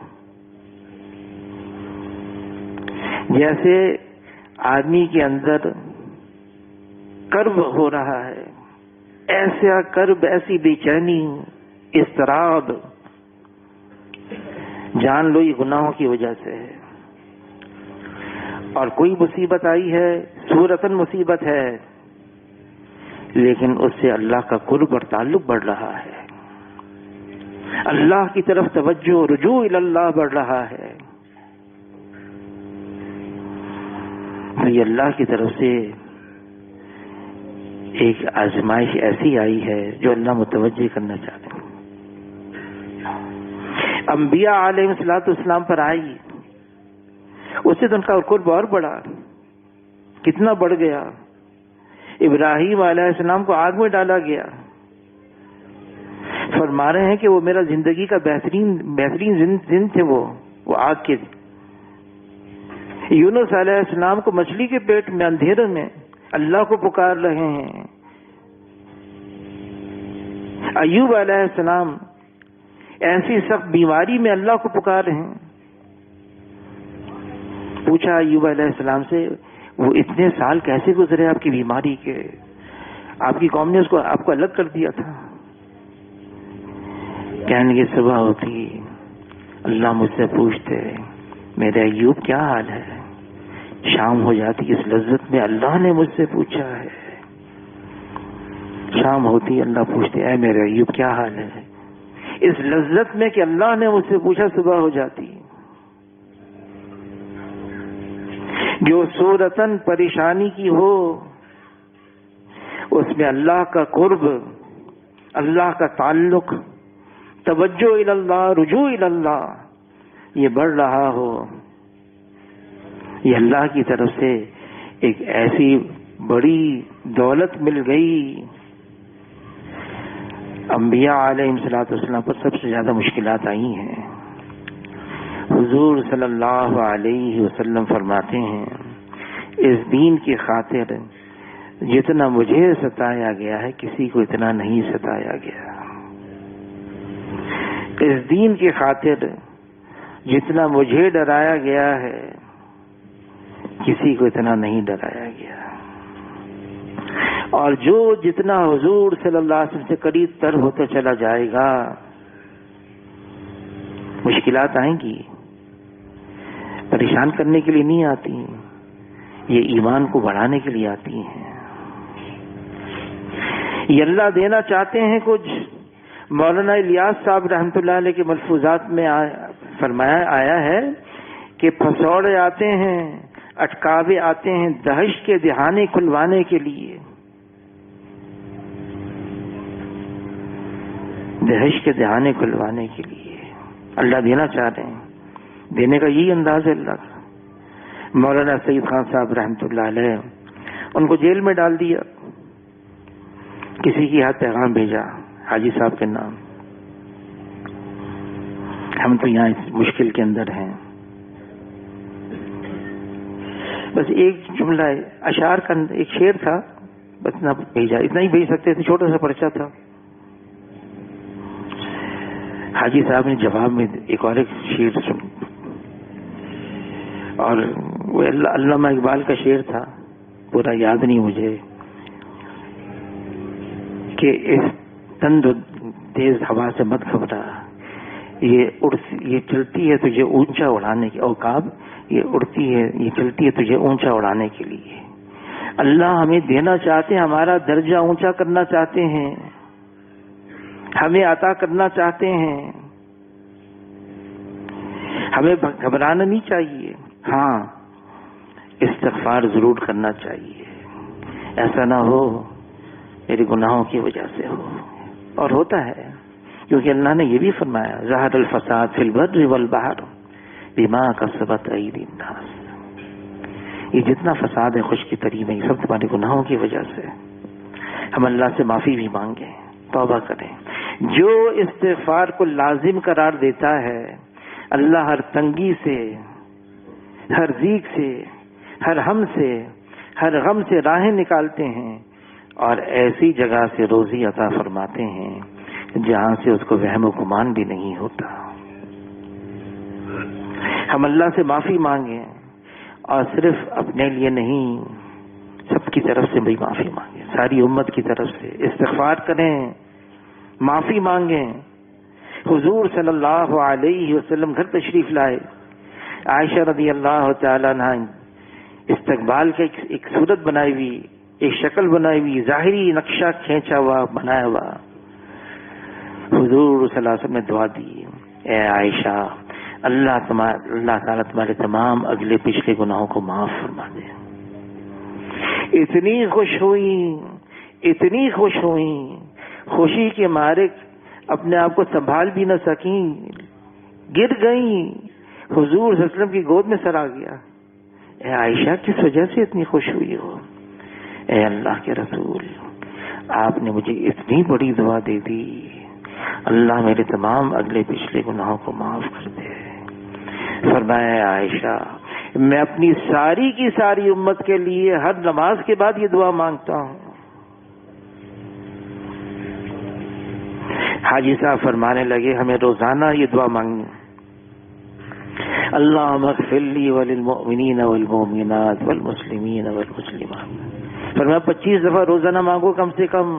جیسے آدمی کے اندر کرب ہو رہا ہے، ایسا کرب، ایسی بے چینی، اضطراب، جان لو یہ گناہوں کی وجہ سے ہے. اور کوئی مصیبت آئی ہے، صورتاً مصیبت ہے لیکن اس سے اللہ کا قرب اور تعلق بڑھ رہا ہے، اللہ کی طرف توجہ، رجوع الی اللہ بڑھ رہا ہے. تو یہ اللہ کی طرف سے ایک آزمائش ایسی آئی ہے جو اللہ متوجہ کرنا چاہتے ہیں. انبیاء علیہ الصلوۃ والسلام پر آئی، اس سے تو ان کا قرب اور بڑھا، کتنا بڑھ گیا۔ ابراہیم علیہ السلام کو آگ میں ڈالا گیا، فرما رہے ہیں کہ وہ میرا زندگی کا بہترین دن تھے، وہ آگ کے۔ یونس علیہ السلام کو مچھلی کے پیٹ میں اندھیرے میں اللہ کو پکار رہے ہیں۔ ایوب علیہ السلام ایسی سخت بیماری میں اللہ کو پکار رہے ہیں۔ پوچھا ایوب علیہ السلام سے، وہ اتنے سال کیسے گزرے آپ کی بیماری کے؟ آپ کی قوم نے آپ کو الگ کر دیا تھا۔ کہنے کی صبح ہوتی اللہ مجھ سے پوچھتے میرے ایوب کیا حال ہے، شام ہو جاتی اس لذت میں اللہ نے مجھ سے پوچھا ہے، شام ہوتی اللہ پوچھتے اے میرے ایوب کیا حال ہے، اس لذت میں کہ اللہ نے مجھ سے پوچھا صبح ہو جاتی۔ جو صورتاً پریشانی کی ہو اس میں اللہ کا قرب، اللہ کا تعلق، توجہ الی اللہ، رجوع الی اللہ یہ بڑھ رہا ہو، یہ اللہ کی طرف سے ایک ایسی بڑی دولت مل گئی۔ انبیاء علیہ الصلوۃ والسلام پر سب سے زیادہ مشکلات آئی ہیں۔ حضور صلی اللہ علیہ وسلم فرماتے ہیں اس دین کی خاطر جتنا مجھے ستایا گیا ہے کسی کو اتنا نہیں ستایا گیا، اس دین کی خاطر جتنا مجھے ڈرایا گیا ہے کسی کو اتنا نہیں ڈرایا گیا، اور جو جتنا حضور صلی اللہ علیہ وسلم سے قریب تر ہوتا چلا جائے گا مشکلات آئیں گی، پریشان کرنے کے لیے نہیں آتی، یہ ایمان کو بڑھانے کے لیے آتی ہیں۔ یہ اللہ دینا چاہتے ہیں کچھ۔ مولانا الیاس صاحب رحمۃ اللہ علیہ کے ملفوظات میں فرمایا آیا ہے کہ پھسوڑے آتے ہیں، اٹکابے آتے ہیں دہشت کے دہانے کھلوانے کے لیے، دہشت کے دہانے کھلوانے کے لیے اللہ دینا چاہ رہے ہیں، دینے کا یہی انداز ہے اللہ کا۔ مولانا سید خان صاحب رحمۃ اللہ علیہ ان کو جیل میں ڈال دیا، کسی کی ہاتھ پیغام بھیجا حاجی صاحب کے نام، ہم تو یہاں اس مشکل کے اندر ہیں، بس ایک جملہ اشعار کا ایک شعر تھا، بس نہ بھیجا، اتنا ہی بھیج سکتے تھے، چھوٹا سا پرچہ تھا۔ حاجی صاحب نے جواب میں ایک اور شعر سن، اور وہ علامہ اقبال کا شعر تھا، پورا یاد نہیں مجھے، کہ اس تند تیز ہوا سے مت گھبرا، یہ چلتی ہے تجھے اونچا اڑانے کے، اوقاب یہ اڑتی ہے، یہ چلتی ہے تجھے اونچا اڑانے کے لیے۔ اللہ ہمیں دینا چاہتے ہیں، ہمارا درجہ اونچا کرنا چاہتے ہیں، ہمیں عطا کرنا چاہتے ہیں، ہمیں گھبرانا نہیں چاہیے، ہاں استغفار ضرور کرنا چاہیے، ایسا نہ ہو میرے گناہوں کی وجہ سے ہو، اور ہوتا ہے کیونکہ اللہ نے یہ بھی فرمایا ظہر الفساد فی البر والبحر بما کسبت ایدی الناس، یہ جتنا فساد ہے خشکی تری میں یہ سب تمہارے گناہوں کی وجہ سے۔ ہم اللہ سے معافی بھی مانگیں، توبہ کریں۔ جو استغفار کو لازم قرار دیتا ہے اللہ ہر تنگی سے، ہر ضیق سے، ہر ہم سے، ہر غم سے راہیں نکالتے ہیں، اور ایسی جگہ سے روزی عطا فرماتے ہیں جہاں سے اس کو وہم و گمان بھی نہیں ہوتا۔ ہم اللہ سے معافی مانگیں، اور صرف اپنے لیے نہیں سب کی طرف سے بھی معافی مانگیں، ساری امت کی طرف سے استغفار کریں، معافی مانگیں۔ حضور صلی اللہ علیہ وسلم گھر تشریف لائے، عائشہ رضی اللہ تعالیٰ عنہ استقبال کا ایک صورت بنائی ہوئی، ایک شکل بنائی ہوئی، ظاہری نقشہ کھینچا ہوا بنایا ہوا۔ حضور صلی اللہ علیہ وسلم نے دعا دی، اے عائشہ اللہ تعالیٰ تمہارے تمام اگلے پچھلے گناہوں کو معاف فرما دے۔ اتنی خوش ہوئی خوشی کے مارے اپنے آپ کو سنبھال بھی نہ سکیں، گر گئیں، حضور صلی اللہ علیہ وسلم کی گود میں سر آ گیا. اے عائشہ کس وجہ سے اتنی خوش ہوئی ہو؟ اے اللہ کے رسول، آپ نے مجھے اتنی بڑی دعا دے دی، اللہ میرے تمام اگلے پچھلے گناہوں کو معاف کر دے. فرمایا عائشہ میں اپنی ساری کی ساری امت کے لیے ہر نماز کے بعد یہ دعا مانگتا ہوں. حاجی صاحب فرمانے لگے ہمیں روزانہ یہ دعا مانگنی، اللہم اغفر لی وللمؤمنین والمؤمنات والمسلمین والمسلمات. فرمایا 25 دفعہ روزانہ مانگو کم سے کم،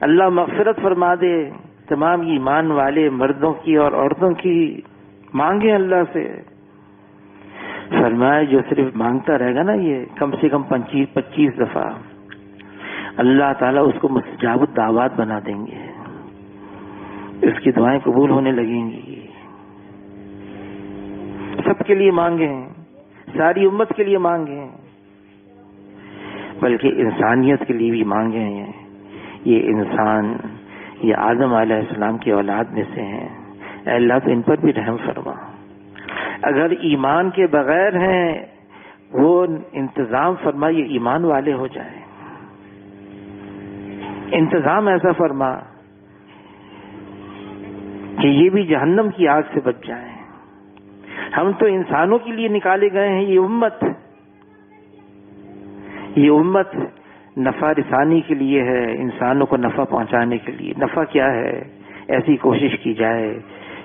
اللہ مغفرت فرما دے تمام ایمان والے مردوں کی اور عورتوں کی. مانگے اللہ سے. فرمایا جو صرف مانگتا رہے گا نا یہ کم سے کم 25 دفعہ، اللہ تعالیٰ اس کو مستجاب الدعوات بنا دیں گے، اس کی دعائیں قبول ہونے لگیں گی. سب کے لیے مانگیں، ساری امت کے لیے مانگیں، بلکہ انسانیت کے لیے بھی مانگیں. یہ انسان، یہ آدم علیہ السلام کی اولاد میں سے ہیں، اے اللہ تو ان پر بھی رحم فرما. اگر ایمان کے بغیر ہیں وہ انتظام فرما یہ ایمان والے ہو جائیں. انتظام ایسا فرما کہ یہ بھی جہنم کی آگ سے بچ جائیں. ہم تو انسانوں کے لیے نکالے گئے ہیں. یہ امت نفع رسانی کے لیے ہے، انسانوں کو نفع پہنچانے کے لیے. نفع کیا ہے؟ ایسی کوشش کی جائے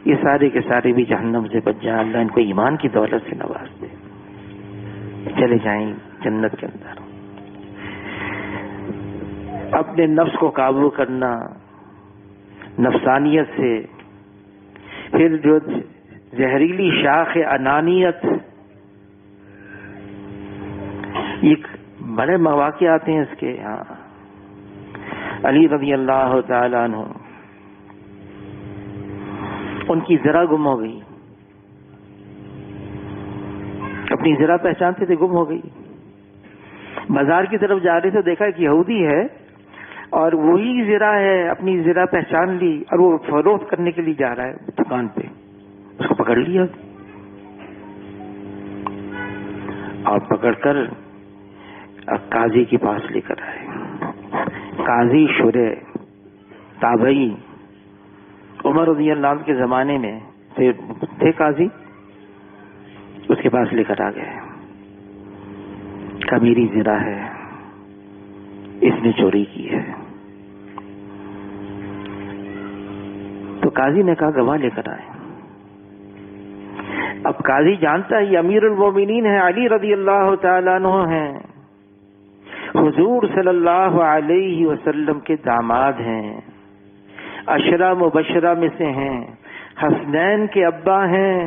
یہ سارے کے سارے بھی جہنم سے بچ جائیں، اللہ ان کو ایمان کی دولت سے نواز دے، چلے جائیں جنت کے اندر. اپنے نفس کو قابو کرنا نفسانیت سے، پھر جو زہریلی شاخ انانیت، یہ بڑے مواقع آتے ہیں اس کے. ہاں علی رضی اللہ تعالی عنہ، ان کی ذرا گم ہو گئی، اپنی ذرا پہچانتے تھے، گم ہو گئی. بازار کی طرف جا رہے تھے، دیکھا کہ یہودی ہے اور وہی ذرا ہے، اپنی ذرا پہچان لی اور وہ فروخت کرنے کے لیے جا رہا ہے دکان پہ. اس کو پکڑ لیا اور پکڑ کر قاضی کے پاس لے کر آئے. قاضی شرح تابعی عمر رضی اللہ عنہ کے زمانے میں تھے قاضی، اس کے پاس لے کر آ گئے. میری زرا ہے، اس نے چوری کی ہے. تو قاضی نے کہا گواہ لے کر آئے. اب قاضی جانتا ہے یہ امیر المومنین ہے، علی رضی اللہ تعالیٰ عنہ ہیں، حضور صلی اللہ علیہ وسلم کے داماد ہیں، عشرہ مبشرہ میں سے ہیں، حسنین کے ابا ہیں،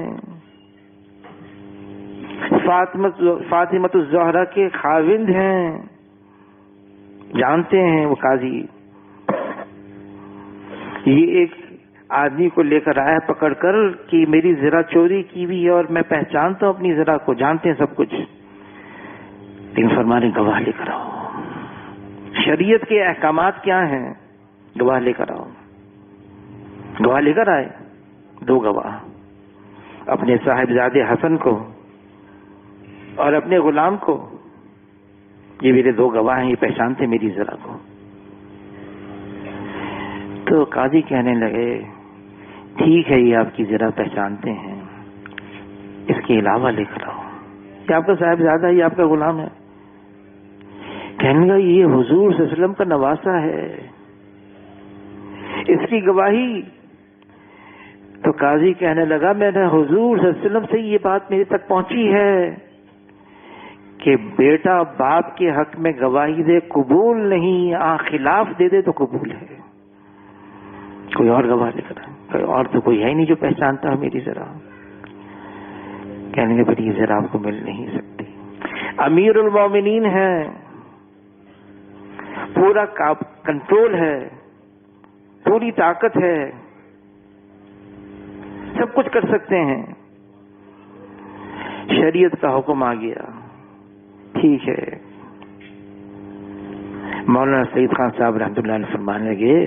فاطمۃ الزہرا کے خاوند ہیں. جانتے ہیں وہ قاضی. یہ ایک آدمی کو لے کر آیا پکڑ کر کہ میری ذرا چوری کی ہوئی ہے اور میں پہچانتا ہوں اپنی ذرا کو، جانتے ہیں سب کچھ، لیکن فرمانے گواہ لے کر آؤ. شریعت کے احکامات کیا ہیں؟ گواہ لے کر آؤ. گواہ لے کر آئے. 2 گواہ، اپنے صاحبزادے حسن کو اور اپنے غلام کو. یہ میرے 2 گواہ ہیں، یہ پہچانتے میری ذرا کو. تو قاضی کہنے لگے ٹھیک ہے یہ آپ کی ذرا پہچانتے ہیں، اس کے علاوہ لے کر آؤ. یہ آپ کا صاحبزادہ ہے، یہ آپ کا غلام ہے. کہنے لگا یہ حضور صلی اللہ علیہ وسلم کا نواسہ ہے، اس کی گواہی. تو قاضی کہنے لگا میں نے حضور صلی اللہ علیہ وسلم سے یہ بات میرے تک پہنچی ہے کہ بیٹا باپ کے حق میں گواہی دے قبول نہیں، خلاف دے دے تو قبول ہے. کوئی اور گواہ لے کر آئے. کوئی اور تو کوئی ہے ہی نہیں جو پہچانتا ہے میری ذرا. کہنے کے بڑی ذرا آپ کو مل نہیں سکتی. امیر المومنین ہے، پورا کنٹرول ہے، پوری طاقت ہے، سب کچھ کر سکتے ہیں. شریعت کا حکم آ گیا. ٹھیک ہے. مولانا سعید خان صاحب رحمۃ اللہ علیہ فرمانے لگے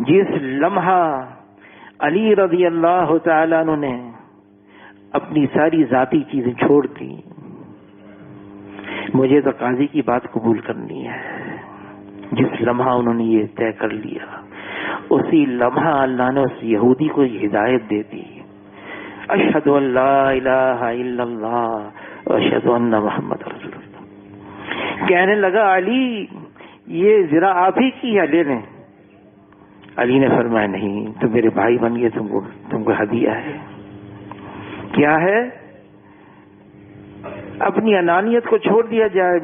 جس لمحہ علی رضی اللہ تعالیٰ عنہ نے اپنی ساری ذاتی چیزیں چھوڑ دی، مجھے تو قاضی کی بات قبول کرنی ہے۔ جس لمحہ انہوں نے یہ طے کر لیا، اسی لمحہ اللہ نے اس یہودی کو ہدایت دے دی، اشہد ان لا الہ الا اللہ واشہد ان محمد رسول اللہ۔ کہنے لگا علی یہ ذرا آپ ہی کی ہے، لے لیں۔ علی نے فرمایا نہیں، تم میرے بھائی بن گئے، تم کو ہدیہ ہے۔ کیا ہے؟ اپنی انانیت کو چھوڑ دیا جائے،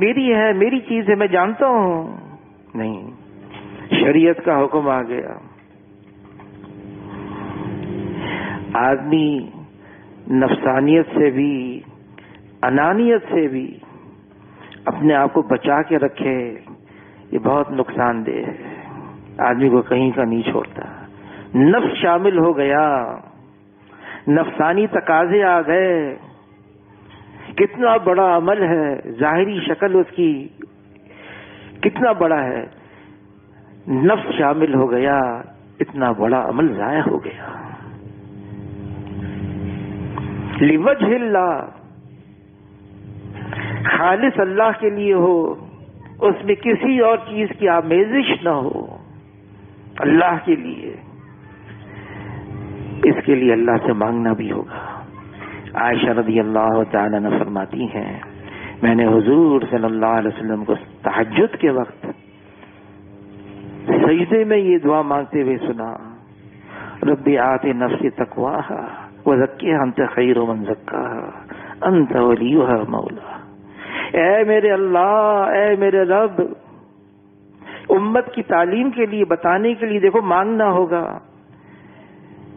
میری ہے، میری چیز ہے، میں جانتا ہوں۔ نہیں، شریعت کا حکم آ گیا۔ آدمی نفسانیت سے بھی، انانیت سے بھی اپنے آپ کو بچا کے رکھے، یہ بہت نقصان دہ ہے، آدمی کو کہیں کا نہیں چھوڑتا۔ نفس شامل ہو گیا، نفسانی تقاضے آ گئے، کتنا بڑا عمل ہے، ظاہری شکل اس کی کتنا بڑا ہے، نفس شامل ہو گیا، اتنا بڑا عمل ضائع ہو گیا۔ لوجہ اللہ، خالص اللہ کے لیے ہو، اس میں کسی اور چیز کی آمیزش نہ ہو، اللہ کے لیے، اس کے لیے اللہ سے مانگنا بھی ہوگا۔ عائشہ رضی اللہ تعالی عنہ فرماتی ہیں، میں نے حضور صلی اللہ علیہ وسلم کو تہجد کے وقت سجدے میں یہ دعا مانگتے ہوئے سنا، رب آت نفسی تقواہا وزکیہا انت خیر من زکاہا انت ولیہا مولا۔ اے میرے اللہ، اے میرے رب، امت کی تعلیم کے لیے، بتانے کے لیے، دیکھو مانگنا ہوگا،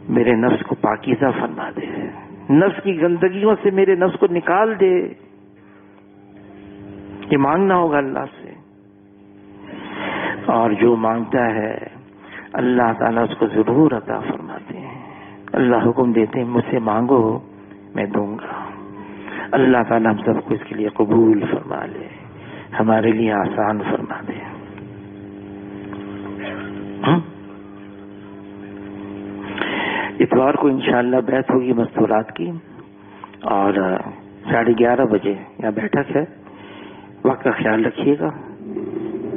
میرے نفس کو پاکیزہ فرما دے، نفس کی گندگیوں سے میرے نفس کو نکال دے، یہ مانگنا ہوگا اللہ سے۔ اور جو مانگتا ہے اللہ تعالیٰ اس کو ضرور عطا فرماتے ہیں۔ اللہ حکم دیتے ہیں مجھ سے مانگو میں دوں گا۔ اللہ تعالیٰ ہم سب کو اس کے لیے قبول فرما لے، ہمارے لیے آسان فرما دے۔ اتوار کو انشاءاللہ بیعت ہوگی مستورات کی، اور 11:30 بجے یہاں بیٹھک ہے، وقت کا خیال رکھیے گا،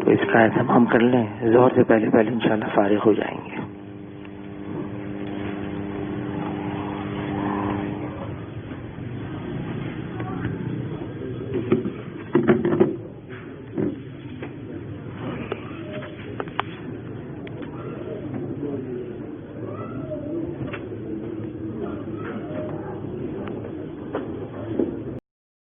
تو اس کا اہتمام کر لیں، ظہر سے پہلے انشاءاللہ فارغ ہو جائیں گے۔